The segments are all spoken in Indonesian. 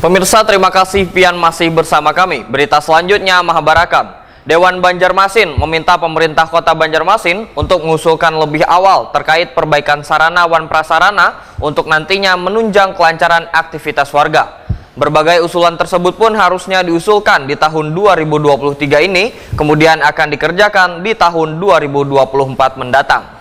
Pemirsa, terima kasih pian masih bersama kami. Berita selanjutnya Mahabarakan. Dewan Banjarmasin meminta pemerintah Kota Banjarmasin untuk mengusulkan lebih awal terkait perbaikan sarana wan prasarana untuk nantinya menunjang kelancaran aktivitas warga. Berbagai usulan tersebut pun harusnya diusulkan di tahun 2023 ini, kemudian akan dikerjakan di tahun 2024 mendatang.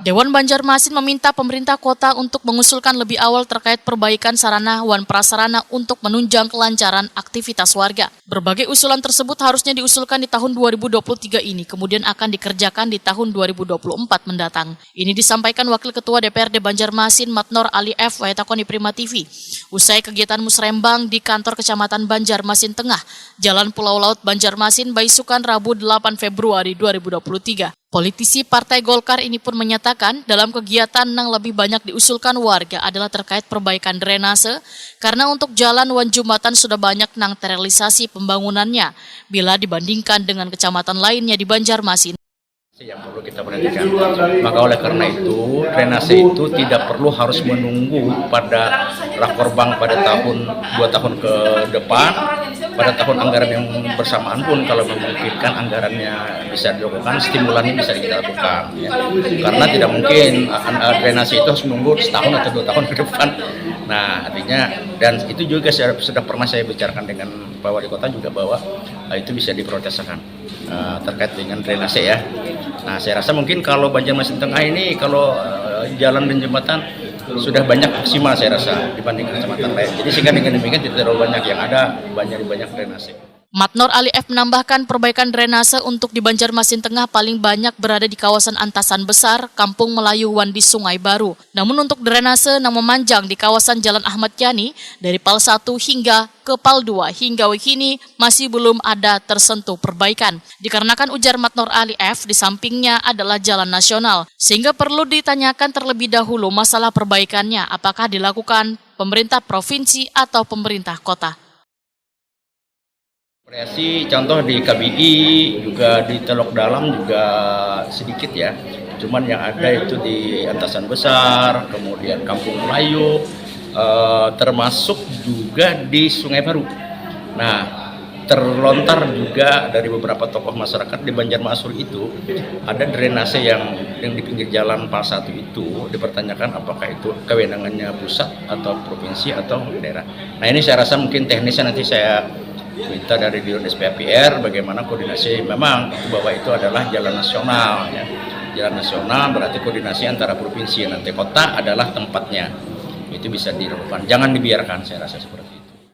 Dewan Banjarmasin meminta pemerintah kota untuk mengusulkan lebih awal terkait perbaikan sarana wan prasarana untuk menunjang kelancaran aktivitas warga. Berbagai usulan tersebut harusnya diusulkan di tahun 2023 ini, kemudian akan dikerjakan di tahun 2024 mendatang. Ini disampaikan Wakil Ketua DPRD Banjarmasin Matnor Ali F. Waitakoni Prima TV. Usai kegiatan musrembang di kantor Kecamatan Banjarmasin Tengah, Jalan Pulau Laut Banjarmasin, Baisukan, Rabu 8 Februari 2023. Politisi Partai Golkar ini pun menyatakan dalam kegiatan yang lebih banyak diusulkan warga adalah terkait perbaikan drainase, karena untuk jalan wan jumatan sudah banyak nang terrealisasi pembangunannya bila dibandingkan dengan kecamatan lainnya di Banjarmasin. Yang perlu kita perhatikan, maka oleh karena itu drainase itu tidak perlu harus menunggu pada rakorbank pada tahun 2 tahun ke depan, pada tahun anggaran yang bersamaan pun kalau memungkinkan anggarannya bisa dilakukan, stimulannya bisa kita lakukan ya. Karena tidak mungkin drainase itu harus menunggu setahun atau 2 tahun ke depan. Nah, artinya, dan itu juga sudah pernah saya bicarakan dengan Pak Wali Kota juga bahwa itu bisa diprioritaskan terkait dengan drainase ya. Nah, saya rasa mungkin kalau Banjarmasin Tengah ini kalau jalan dan jembatan sudah banyak maksimal saya rasa dibanding kecamatan lain. Jadi sehingga dengan demikian tidak terlalu banyak yang ada banyak drainase. Matnor Ali F menambahkan perbaikan drainase untuk di Banjarmasin Tengah paling banyak berada di kawasan Antasan Besar, Kampung Melayu Wan di Sungai Baru. Namun untuk drainase yang memanjang di kawasan Jalan Ahmad Yani dari Pal 1 hingga ke Pal 2 hingga kini masih belum ada tersentuh perbaikan. Dikarenakan ujar Matnor Ali F di sampingnya adalah jalan nasional, sehingga perlu ditanyakan terlebih dahulu masalah perbaikannya apakah dilakukan pemerintah provinsi atau pemerintah kota. Variasi contoh di KBI juga di Teluk Dalam juga sedikit ya, cuman yang ada itu di Antasan Besar, kemudian Kampung Melayu, termasuk juga di Sungai Baru. Nah, terlontar juga dari beberapa tokoh masyarakat di Banjarmasin itu ada drainase yang di pinggir jalan Pal 1 itu dipertanyakan apakah itu kewenangannya pusat atau provinsi atau daerah. Nah, ini saya rasa mungkin teknisnya nanti saya minta dari Dirut SPAPR bagaimana koordinasi, memang bahwa itu adalah jalan nasional ya. Jalan nasional berarti koordinasi antara provinsi, nanti kota adalah tempatnya. Itu bisa dilakukan, jangan dibiarkan, saya rasa seperti itu.